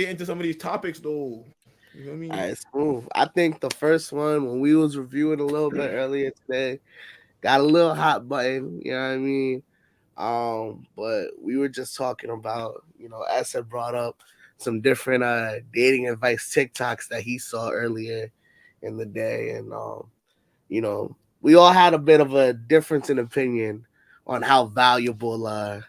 get into some of these topics though. You know what I All mean? right, smooth. I think the first one when we was reviewing a little bit earlier today got a little hot button. You know what I mean? But we were just talking about, S had brought up some different dating advice TikToks that he saw earlier in the day, and we all had a bit of a difference in opinion on how valuable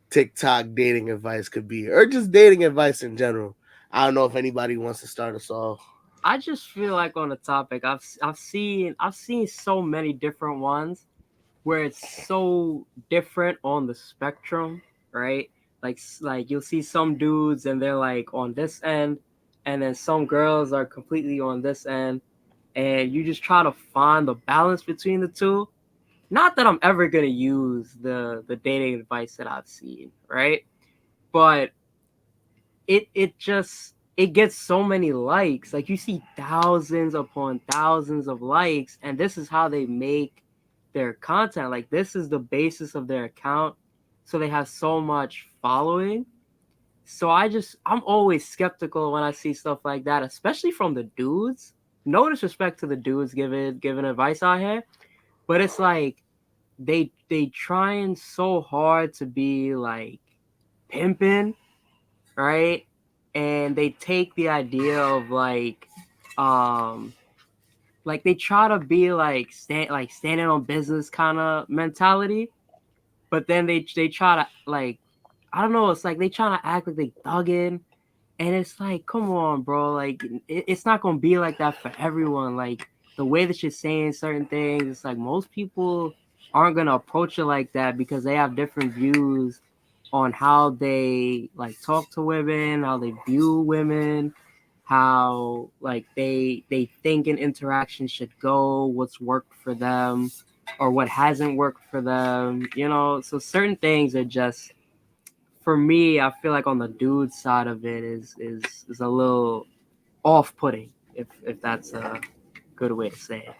TikTok dating advice could be, or just dating advice in general. I don't know if anybody wants to start us off. I just feel like on the topic, I've seen so many different ones where it's so different on the spectrum, right? Like you'll see some dudes and they're like on this end, and then some girls are completely on this end, and you just try to find the balance between the two. Not that I'm ever gonna use the dating advice that I've seen, right? But it gets so many likes. Like you see thousands upon thousands of likes, and this is how they make their content. Like this is the basis of their account, so they have so much following. So I'm always skeptical when I see stuff like that, especially from the dudes. No disrespect to the dudes giving advice out here, but it's like they trying so hard to be like pimping, right? And they take the idea of um like they try to be like standing on business kind of mentality, but then they try to like, I don't know, it's like they try to act like they thugging, and it's like, come on, bro, like it's not gonna be like that for everyone. Like the way that you're saying certain things, it's like most people aren't gonna approach it like that because they have different views on how they like talk to women, how they view women, how like they think an interaction should go, what's worked for them or what hasn't worked for them, so certain things are just, for me, I feel like on the dude side of it is a little off-putting, if that's a good way to say it.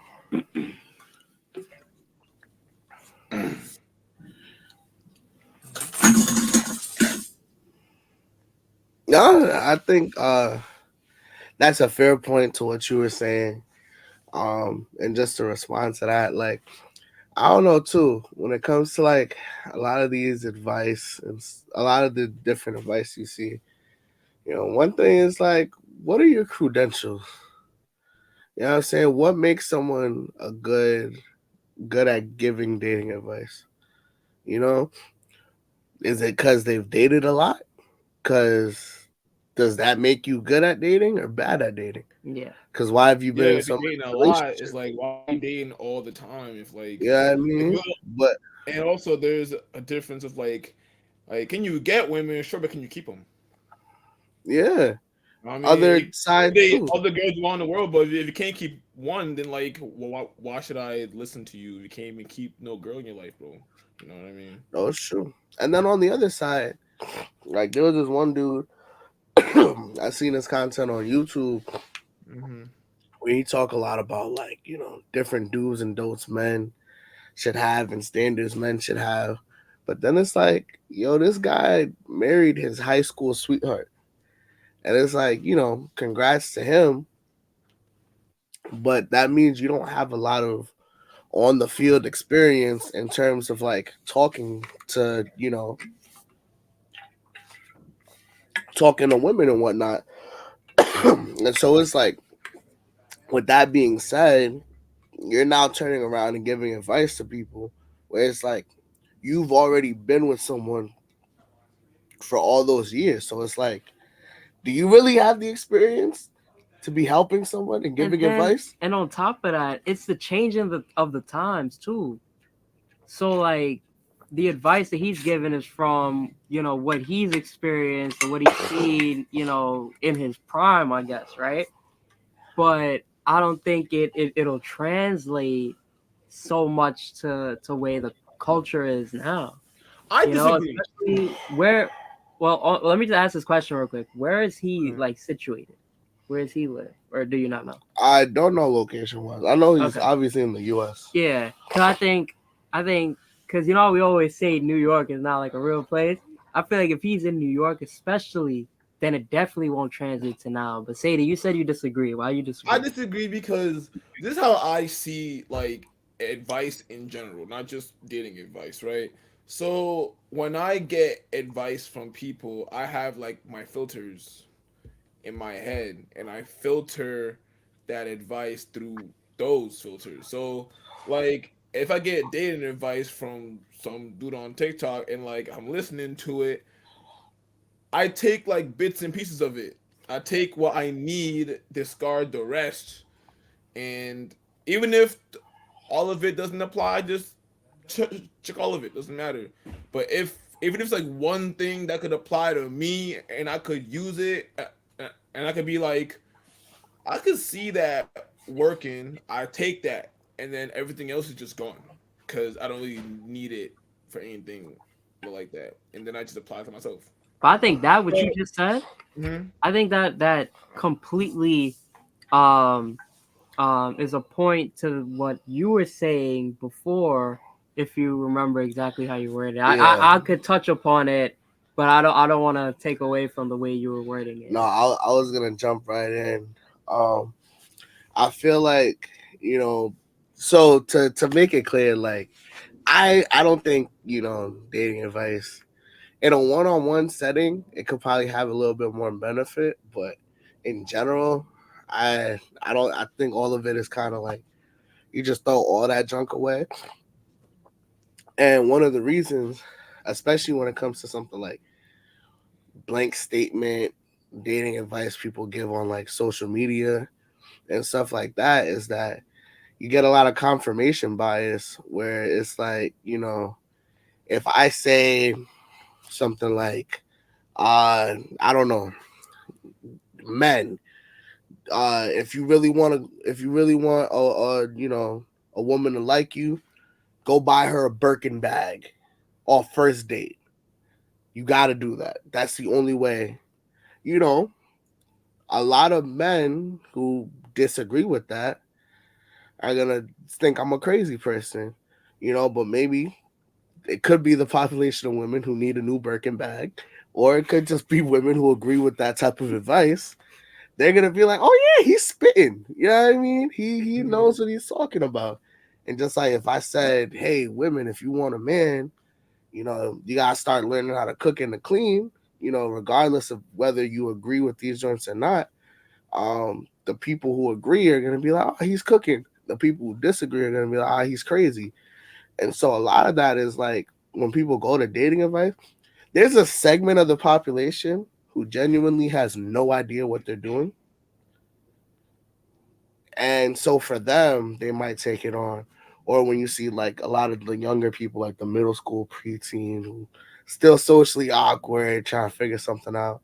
No, I think that's a fair point to what you were saying. And just to respond to that, like, I don't know too. When it comes to like a lot of these advice and a lot of the different advice you see, one thing is like, what are your credentials? You know what I'm saying? What makes someone a good at giving dating advice? You know, is it because they've dated a lot? Because does that make you good at dating or bad at dating? Yeah. Because why have you Yeah, been in if so you're many dating a lot, it's relationships? like why are you dating all the time? If like Yeah, I if mean, you but and also there's a difference of like can you get women? Sure, but can you keep them? yeah, I mean, other you can side date too. other girls around the world, but if you can't keep one, then like, well, why should I listen to you? If you can't even keep no girl in your life, bro. You know what I mean? Oh, it's true. And then on the other side, like there was this one dude I seen his content on YouTube Hmm. where he talk a lot about like different do's and don'ts men should have and standards men should have. But then it's like, yo, this guy married his high school sweetheart, and it's like, congrats to him. But that means you don't have a lot of on the field experience in terms of like talking to women and whatnot. And so it's like, with that being said, you're now turning around and giving advice to people where it's like you've already been with someone for all those years. So it's like, do you really have the experience to be helping someone and And giving then advice? and on top of that, it's the change of the times too. So like the advice that he's given is from, what he's experienced and what he's seen, in his prime, I guess, right? But I don't think it'll translate so much to way the culture is now. I disagree. Especially where. Well, let me just ask this question real quick. Where is he Mhm. like situated? Where does he live, or do you not know? I don't know location wise. I know he's Okay, obviously in the U.S. yeah, because I think because we always say New York is not like a real place. I feel like if he's in New York, especially, then it definitely won't translate to now. But Sadie, you said you disagree. Why you I disagree? disagree because this is how I see like advice in general, not just dating advice, right? So when I get advice from people, I have like my filters in my head, and I filter that advice through those filters. So like if I get dating advice from some dude on TikTok and like I'm listening to it, I take like bits and pieces of it. I take what I need, discard the rest, and even if all of it doesn't apply, just check all of it. Doesn't matter. But if even if it's like one thing that could apply to me and I could use it, and I could be like, I could see that working. I take that, and then everything else is just gone because I don't really need it for anything like that. And then I just apply it to myself. But I think that what you So, just said, mhm. I think that completely um is a point to what you were saying before. If you remember exactly how you worded it, Yeah. I could touch upon it, but I don't want to take away from the way you were wording it. No, I was gonna jump right in. Um, I feel like so to make it clear, like I don't think dating advice in a one-on-one setting it could probably have a little bit more benefit, but in general, I don't. I think all of it is kind of like you just throw all that junk away. And one of the reasons, especially when it comes to something like blank statement dating advice people give on like social media and stuff like that, is that you get a lot of confirmation bias where it's like, if I say something like, I don't know, men, if you really want a woman to like you, go buy her a Birkin bag off first date. You got to do that. That's the only way. You know, a lot of men who disagree with that are gonna think I'm a crazy person, but maybe it could be the population of women who need a new Birkin bag, or it could just be women who agree with that type of advice. They're gonna be like, "Oh yeah, he's spitting." You know what I mean? He knows what he's talking about. And just like if I said, "Hey, women, if you want a man, you gotta start learning how to cook and to clean." Regardless of whether you agree with these joints or not, the people who agree are gonna be like, "Oh, he's cooking." The people who disagree are gonna be like, "Ah, he's crazy." And so a lot of that is like when people go to dating advice, there's a segment of the population who genuinely has no idea what they're doing. And so for them, they might take it on. Or when you see like a lot of the younger people, like the middle school preteen who still socially awkward, trying to figure something out.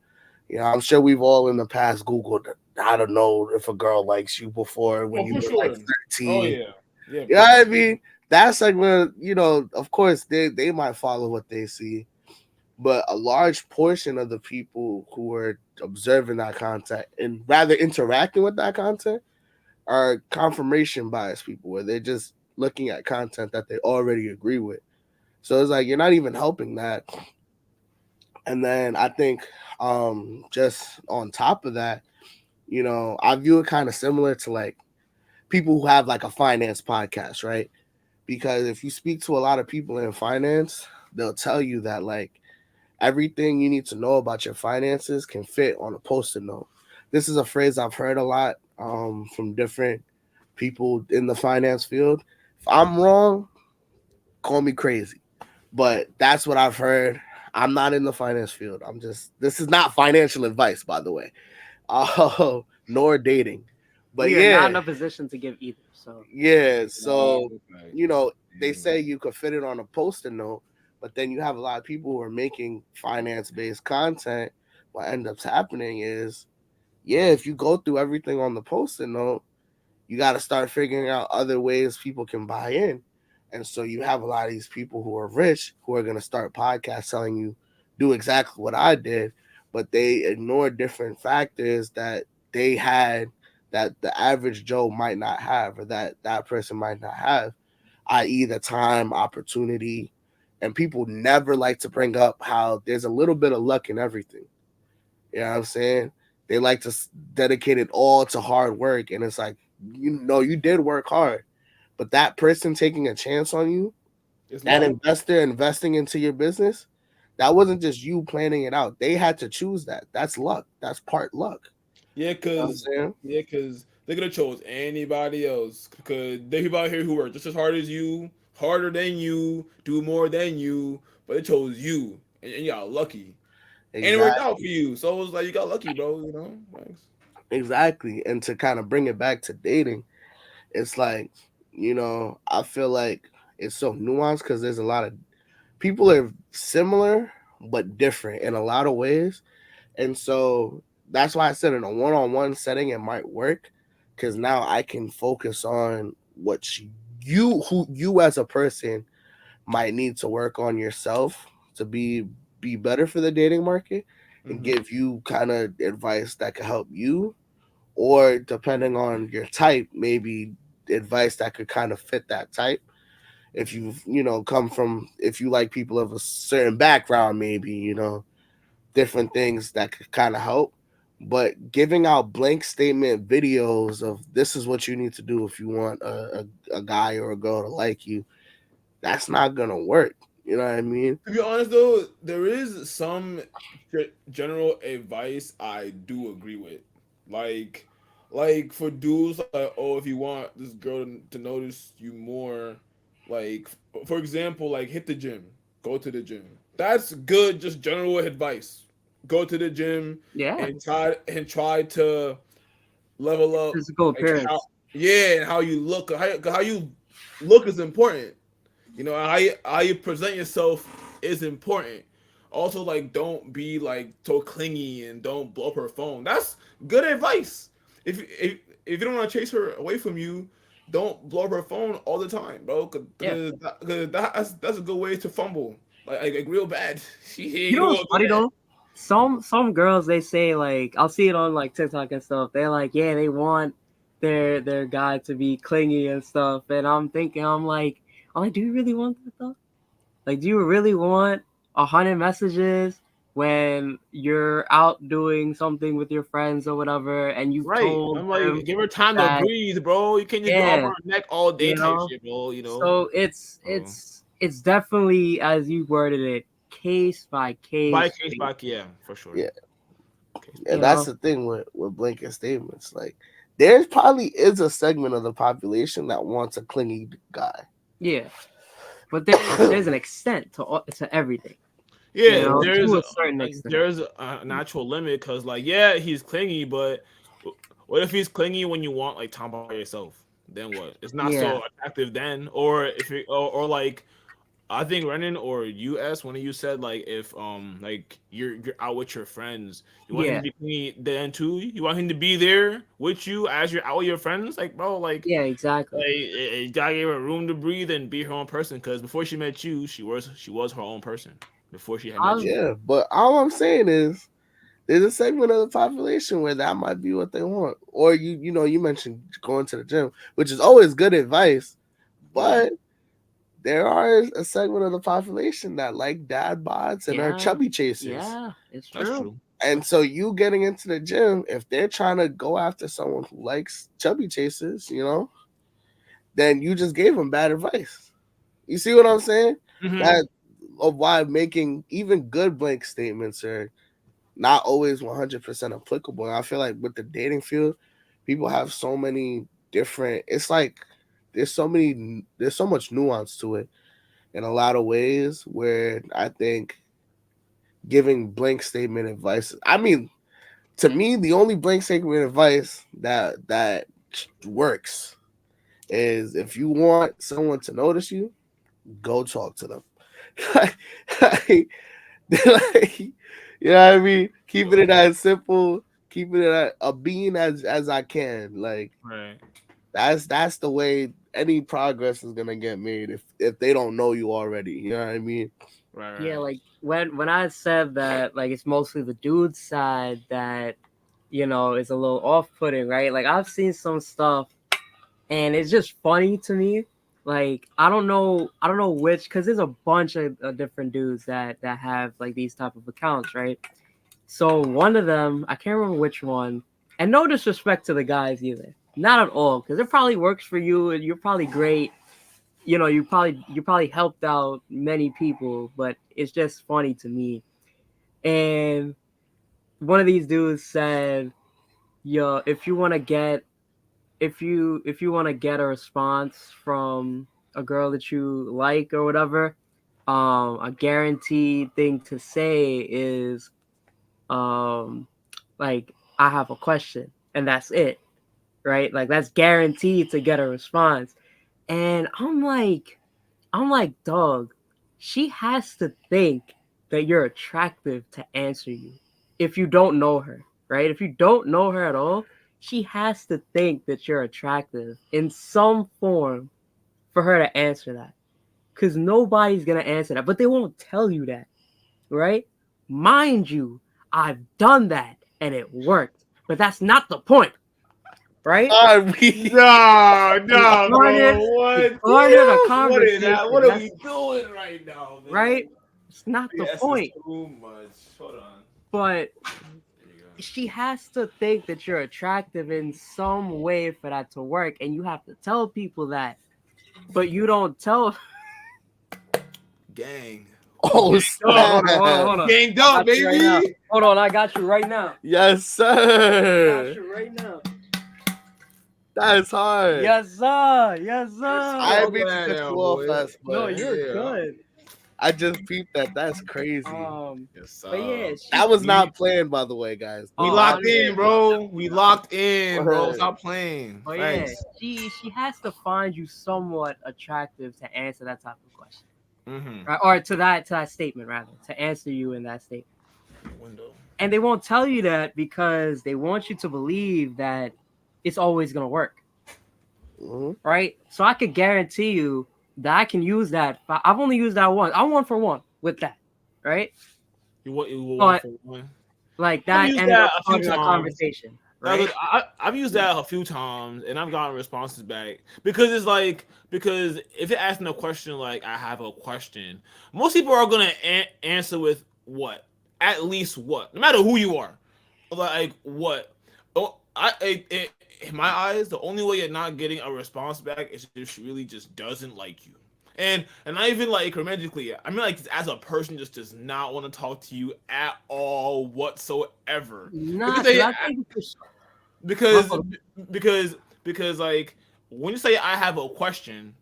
I'm sure we've all in the past Googled how to know if a girl likes you before when Oh, you for were like sure. Oh 13. yeah, yeah, You know what I mean? That's like when, of course they might follow what they see, but a large portion of the people who are observing that content and rather interacting with that content are confirmation bias people where they're just looking at content that they already agree with. So it's like you're not even helping that. And then I think just on top of that, I view it kind of similar to like people who have like a finance podcast, right? Because if you speak to a lot of people in finance, they'll tell you that like everything you need to know about your finances can fit on a post-it note. This is a phrase I've heard a lot from different people in the finance field. If I'm wrong, call me crazy, but that's what I've heard. I'm not in the finance field. This is not financial advice, by the way, nor dating. But We are not yeah, in a position to give either. So yeah. yeah. So, Okay. they Yeah. say you could fit it on a post-it note, but then you have a lot of people who are making finance-based content. What ends up happening is, yeah, if you go through everything on the post-it note, you got to start figuring out other ways people can buy in. And so you have a lot of these people who are rich who are going to start podcasts telling you do exactly what I did, but they ignore different factors that they had that the average Joe might not have, or that person might not have, i.e., the time, opportunity. And people never like to bring up how there's a little bit of luck in everything. You know what I'm saying? They like to dedicate it all to hard work, and it's like, you did work hard, but that person taking a chance on you, It's that luck. investor investing into your business, that wasn't just you planning it out. They had to choose that. That's luck. That's part luck. Yeah, You know what I'm cause saying? yeah, cause they could have chose anybody else. Cause there people out here who work just as hard as you, harder than you, do more than you, but they chose you, and you got lucky, and it worked Exactly. out for you. So it was like you got lucky, bro. Thanks. Exactly. And to kind of bring it back to dating, it's like, I feel like it's so nuanced because there's a lot of people are similar but different in a lot of ways. And so that's why I said in a one-on-one setting it might work, because now I can focus on who you as a person might need to work on yourself to be better for the dating market, and Hmm. give you kind of advice that could help you, or depending on your type, maybe advice that could kind of fit that type. If come from, if you like people of a certain background, maybe, different things that could kind of help. But giving out blank statement videos of this is what you need to do if you want a guy or a girl to like you, that's not gonna work. You know what I mean? To be honest though, there is some general advice I do agree with. Like like for dudes like, oh, if you want this girl to notice you more, like for example, like hit the gym. Go to the gym. That's good just general advice. Go to the gym Yeah, and try to level up physical like how appearance. yeah, and how you look. How you look is important. How you present yourself is important. Also, like, don't be like so clingy and don't blow up her phone. That's good advice. If you don't want to chase her away from you, don't blow up her phone all the time, bro. Yeah. That's a good way to fumble, like real bad. You You know know what's what funny I'm though? Some girls they say like I'll see it on like TikTok and stuff. They're like, yeah, they want their guy to be clingy and stuff. And I'm like, do you really want that though? Like, do you really want 100 messages when you're out doing something with your friends or whatever, and you've right. told I'm like, them give her time to that, breathe, bro. You can't just be up yeah, on her neck all day you type know? shit, bro. So it's Oh. it's it's definitely, as you worded it, case by By case case by basis, case, yeah, for sure. Yeah. Case by And you that's know? the thing with blanket statements. Like, there probably is a segment of the population that wants a clingy guy. Yeah. But there's an extent to everything, yeah, to a certain extent. there's a natural limit because like yeah, he's clingy, but what if he's clingy when you want like time by yourself? Then what? It's not so Yeah. attractive then, or if it, or like I think Renan or US one of you said like if like you're out with your friends, you want him to Yeah. be clingy then too. You want him to be there with you as you're out with your friends, like bro, Yeah, exactly. you gotta give her room to breathe and be her own person. Because before she met you, she was her own person. Before she had met I've you. Yeah, but all I'm saying is there's a segment of the population where that might be what they want. Or you mentioned going to the gym, which is always good advice, Yeah, but there are a segment of the population that like dad bods and are Yeah. chubby chasers. Yeah, it's that's true. true. And so you getting into the gym, if they're trying to go after someone who likes chubby chasers, then you just gave them bad advice. You see what I'm saying? Hmm. That of why making even good blank statements are not always 100% applicable. And I feel like with the dating field, people have so many different. It's like there's so much nuance to it in a lot of ways where I think giving blank statement advice. I mean, to me, the only blank statement advice that works is if you want someone to notice you, go talk to them. like, like, you know what I mean? Keeping it as simple, keeping it a being as I can. Like, Right, that's the way any progress is gonna get made if they don't know you already. You know what I mean? right, Yeah, right. like when I said that, like it's mostly the dude side that is a little off-putting, right? Like I've seen some stuff, and it's just funny to me. Like I don't know which, because there's a bunch of different dudes that have like these type of accounts, right? So one of them, I can't remember which one, and no disrespect to the guys either, not at all, because it probably works for you and you're probably great. You know, you probably helped out many people, but it's just funny to me. And one of these dudes said, "Yo, if you want to get a response from a girl that you like or whatever, a guaranteed thing to say is, um, like, I have a question, and that's it, right? Like that's guaranteed to get a response." And I'm like, dog, she has to think that you're attractive to answer you if you don't know her, right? If you don't know her at all, she has to think that you're attractive in some form for her to answer that. Because nobody's going to answer that, but they won't tell you that, right? Mind you, I've done that and it worked, but that's not the point, right? Nah, It's nah, garnered, bro. it's What? garnered a What is that? conversation. What are That's we doing right now, man? right. It's not the Yes, is point, too much. Hold on. but There you go. she has to think that you're attractive in some way for that to work, and you have to tell people that, but you don't tell. Gang. Oh Hold on, hold snap! on, hold on, hold on. Gang I up, got you right now. baby. Hold on, I got you right now. Yes, I got sir. you right now. That's hard. Yes, sir. Yes, I sir. didn't mean to That cut now, you off, boy. us, No, but you're Yeah. good. I just peeped that. That's crazy. Yes, But yeah, That was we not planned, by the way, guys. we Oh, Not locked 100. in, planned. bro. We locked in, bro. Word. Stop playing. But yeah, Thanks. she has to find you somewhat attractive to answer that type of question, Mm-hmm. right? Or to that statement rather, to answer you in that statement. Window. And they won't tell you that because they want you to believe that it's always gonna work, Mhm. right? So I could guarantee you that I can use that. I've only used that once. I'm 1 for 1 with that, right? You will one But for one. like I've that used ended that up a few starting a times. conversation, Now, right? look, I've used that a few times and I've gotten responses back because it's like because if you're asking a question like I have a question, most people are gonna answer with what at least what no matter who you are, like what. Oh, in my eyes, the only way you're not getting a response back is if she really just doesn't like you. And not even like romantically. I mean like as a person just does not want to talk to you at all whatsoever. Nah, Because because they I think it's my because fault. because like when you say I have a question,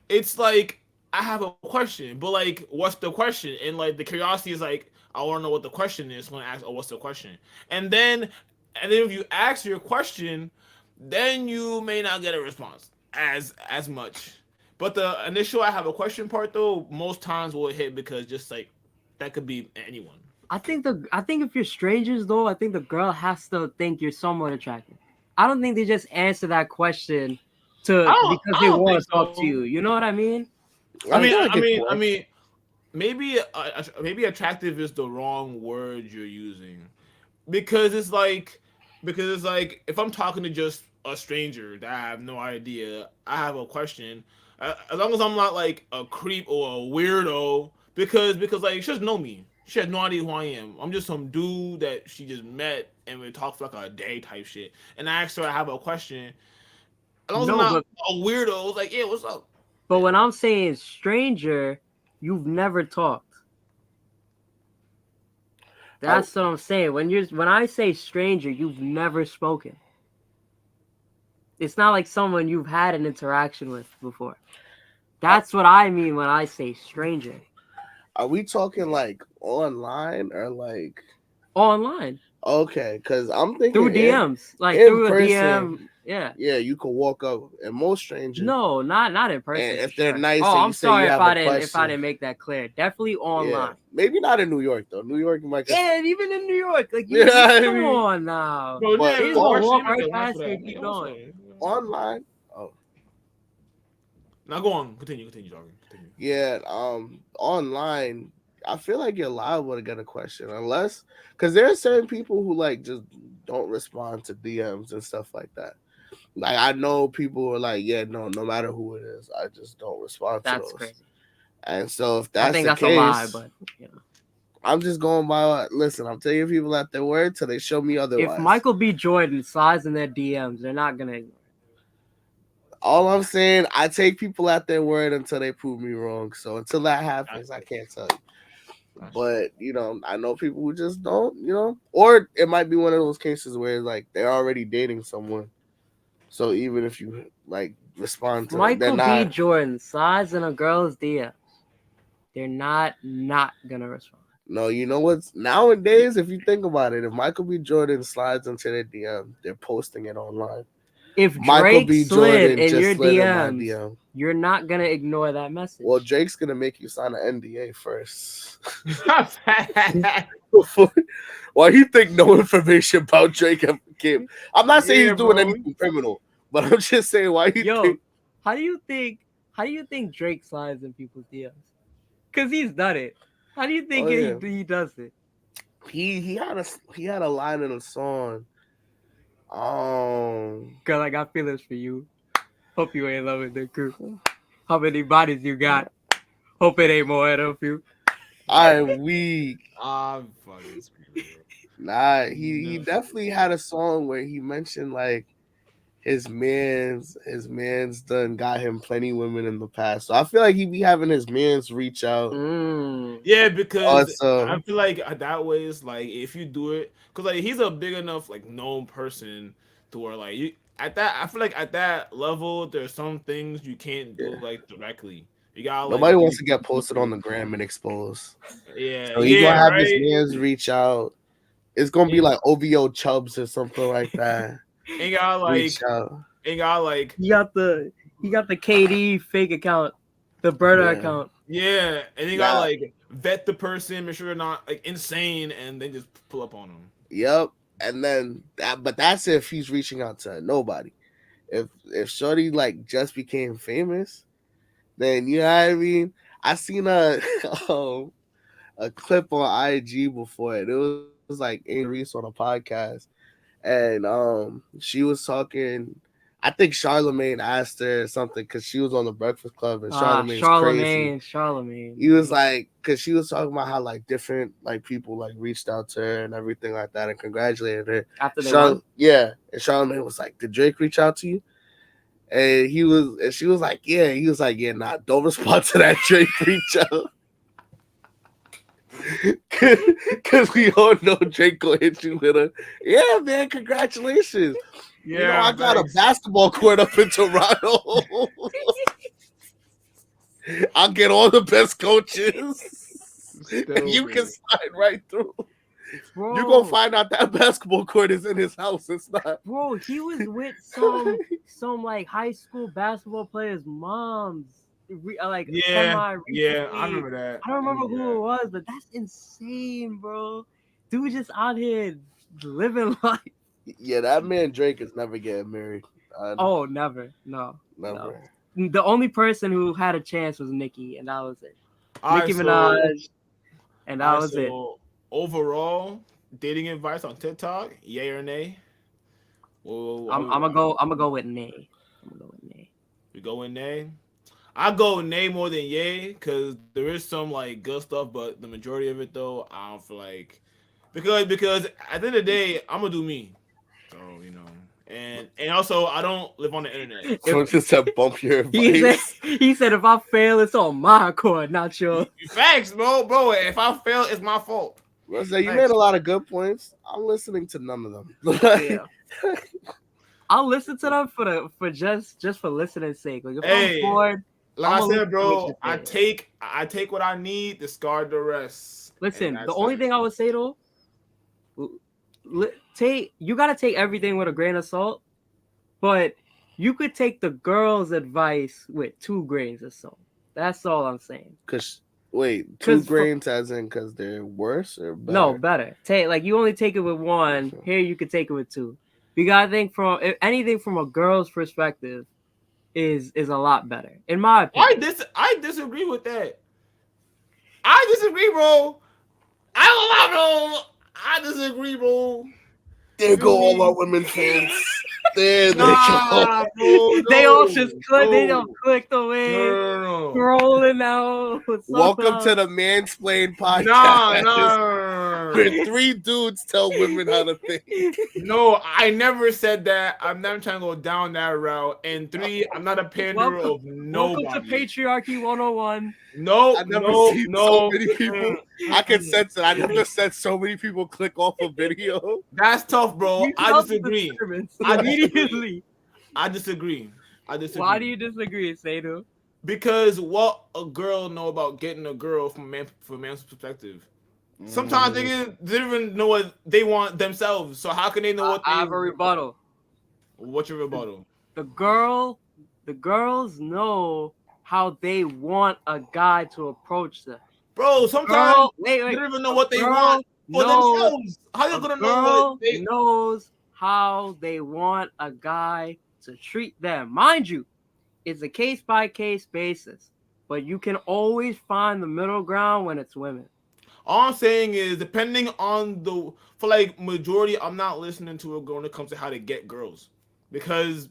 it's like I have a question, but like what's the question? And like the curiosity is like I want to know what the question is. When I ask, oh, what's the question? And then and then if you ask your question, then you may not get a response as much. But the initial I have a question part though, most times will hit because just like that could be anyone. I think if you're strangers though, I think the girl has to think you're somewhat attractive. I don't think they just answer that question to because I they don't think want to talk to so. you. You know what I mean? I feel like it could I work. mean, maybe attractive is the wrong word you're using because it's like if I'm talking to just a stranger that I have no idea, I have a question. As long as I'm not like a creep or a weirdo, because like she doesn't know me. She has no idea who I am. I'm just some dude that she just met and we talked for like a day type shit. And I asked her I have a question. As long as I'm No, not but a weirdo, it's like yeah, what's up? but when I'm saying stranger, you've never talked. Oh, That's what I'm saying. When I say stranger, you've never spoken. It's not like someone you've had an interaction with before. are, That's what I mean when I say stranger. are we talking like online or like Online. okay? Because I'm thinking Through DMs. Like in through a person. DM. Yeah. Yeah, you could walk up and most strangers, No, not in and person for if they're sure. nice Oh, and you I'm say you sorry if have a I didn't question, make that clear. Definitely yeah, online. maybe not in New York though. New York, you might get Yeah, and even in New York, like yeah. I come mean, on now. Bro, but They yeah, just gonna on question. walk You make right a line for past you that. and Yeah, keep what's going. up? online, oh Now go on. Continue talking. Continue. yeah, online. I feel like you're liable to get a question unless because there are certain people who like just don't respond to DMs and stuff like that. Like I know people who are like, yeah, no matter who it is, I just don't respond to That's those. crazy. And so if I that's think the that's a lie, case, but you know. I'm just going by. Listen, I'm taking people at their word till they show me If otherwise. Michael B. Jordan slides in their DMs, they're not gonna ignore All I'm saying, I take people at their word until they prove me wrong. So until that That's happens, I true. can't tell you. That's true. But I know people who just don't. Or it might be one of those cases where like they're already dating someone. So even if you like it. respond If to it, they're Michael B. not. Jordan slides in a girl's DMs, they're not gonna respond. No, you know what's nowadays? If you think about it, if Michael B. Jordan slides into their DM, they're posting it online. If Michael Drake B. slid Jordan in just your slid in my DMs, DM. you're not gonna ignore that Well, message. Drake's gonna make you sign an NDA first. Yeah, Before- Why you think no information about Drake ever came? I'm not saying he's doing bro. anything criminal, but I'm just saying why you Yo, think. how do you think Drake slides in people's DMs? Cause he's done it. How do you think Oh yeah, he does it? he had a line in a song. Girl, I got feelings for you. Hope you ain't loving the crew. How many bodies you got? Hope it ain't more than a few. I'm weak. I'm fucking screaming, bro. Nah, he No. definitely had a song where he mentioned like his man's done got him plenty women in the past. So I feel like he be having his man's reach out. Mm. Yeah, because I Also, feel like that way is like if you do it, because like he's a big enough like known person to where like you at that. I feel like at that level, there's some things you can't do yeah, like directly. You gotta nobody like do wants to get posted on people. the gram and exposed. Yeah, So he yeah, gonna have his right. man's reach out. It's gonna be And, like OVO Chubbs or something like that. and gotta Reach like out. and gotta like He got the KD fake account, the burner Yeah. account. yeah, and you gotta Now, like vet the person, make sure they're not like insane, and then just pull up on them. yep. And then that, but that's if he's reaching out to nobody. If Shorty like just became famous, then you know what I mean. I seen um, a clip on IG before it. It was like Amy Reese on a podcast, and she was talking. I think Charlemagne asked her something because she was on the Breakfast Club, and Charlemagne's crazy. Charlemagne. He was like, because she was talking about how like different like people like reached out to her and everything like that and congratulated her. After they won. Yeah, and Charlemagne was like, "Did Drake reach out to you?" And she was like, "Yeah." He was like, "Yeah, nah, don't respond to that Drake reach out." Cause we all know Drake gonna hit you with a yeah, man, congratulations. I Yeah, got a thanks. basketball court up in Toronto. I'll get all the best coaches. And you can Stupid. slide right through. You're gonna Bro, find out that basketball court is in his house. It's not. he was with some like high school basketball players' moms, like Yeah, semi yeah, I recently. remember that. I don't I remember remember who that. it was, but that's insane, bro. Dude just out here living life. Yeah, that man Drake is never getting married. Oh, never. No, no. Never. The only person who had a chance was Nicki, and that was it. All Nicki right, so Minaj, and that was it. overall, dating advice on TikTok, yay or nay? Well, I'm gonna go with nay. I'm gonna go with nay. we go in nay. I go nay more than yay because there is some like good stuff, but the majority of it though, I don't feel like because at the end of the day, I'm gonna do me. So and also I don't live on the internet. If Someone just said bump your he said advice. if I fail, it's on my accord, not yours. Facts, bro. If I fail, it's my fault. Let's say you made Facts. a lot of good points. I'm listening to none of them. Like, Yeah. I'll listen to them for just for listening's sake. Like if I'm Hey, bored, like I'm I gonna said, listen to what bro, you're I saying. take what I need, discard the rest, and Listen, the that's only it. thing I would say though, you gotta take everything with a grain of salt, but you could take the girl's advice with 2 grains of salt. That's all I'm saying. cause wait, two Cause for grains as in cause they're worse or no better? better. Take like you only take it with one. Okay. Here you could take it with 2. You gotta think from if anything from a girl's perspective is a lot better, in my opinion. I disagree with that. I disagree, bro. I don't know, bro. I disagree, bro. You There feel go all our me? women fans. There they go. Nah, bro, They all just click. no, They don't click the no, way. no, no. Scrolling out. Welcome to the Mansplain podcast. Nah. Where 3 dudes tell women how to think. No, I never said that. I'm never trying to go down that route. And 3, I'm not a panderer of nobody. Welcome to Patriarchy 101. No, I've never no, seen no. so many people. I can sense it. I never said so many people click off a video. That's tough, bro. You I felt disagree. disturbance I disagree. immediately. I disagree. Why do you disagree, Sadu? Because what a girl know about getting a girl from a man's perspective. Sometimes they don't even know what they want themselves. So how can they know what they I have a rebuttal. What's your rebuttal? The girls know how they want a guy to approach them. Bro, sometimes Wait. they don't even know what they want for themselves. How you gonna know what they knows how they want a guy to treat them? Mind you, it's a case by case basis, but you can always find the middle ground when it's women. All I'm saying is, depending on for like majority, I'm not listening to a girl when it comes to how to get girls, because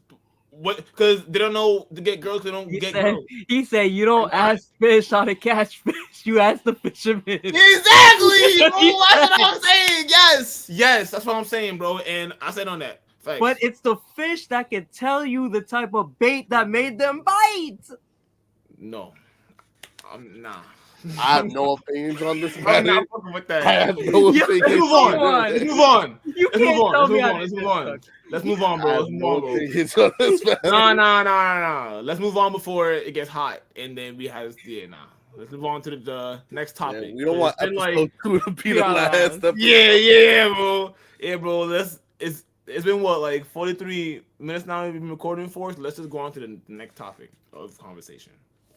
they don't know to get girls, they don't get girls. He said you don't ask fish how to catch fish, you ask the fisherman. Exactly, bro. That's what I'm saying. Yes, that's what I'm saying, bro. And I said on that. Thanks. But it's the fish that can tell you the type of bait that made them bite. No, I'm nah. I have no opinions on this I'm matter. not fucking with that. I have no opinions. Let's move on. Let's move on. You Let's move can't on. tell Let's me move how on. to Let's do move on. this. Let's move on, I bro. have Let's move no on, bro. opinions on this matter. Nah. Let's move on before it gets hot, and then we have Let's move on to the next topic. Yeah, we don't want It's been episode 2 to be the Yeah. last episode. Yeah, bro. Yeah, bro. It's been what, like 43 minutes now we've been recording for, so let's just go on to the next topic of conversation.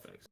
Thanks.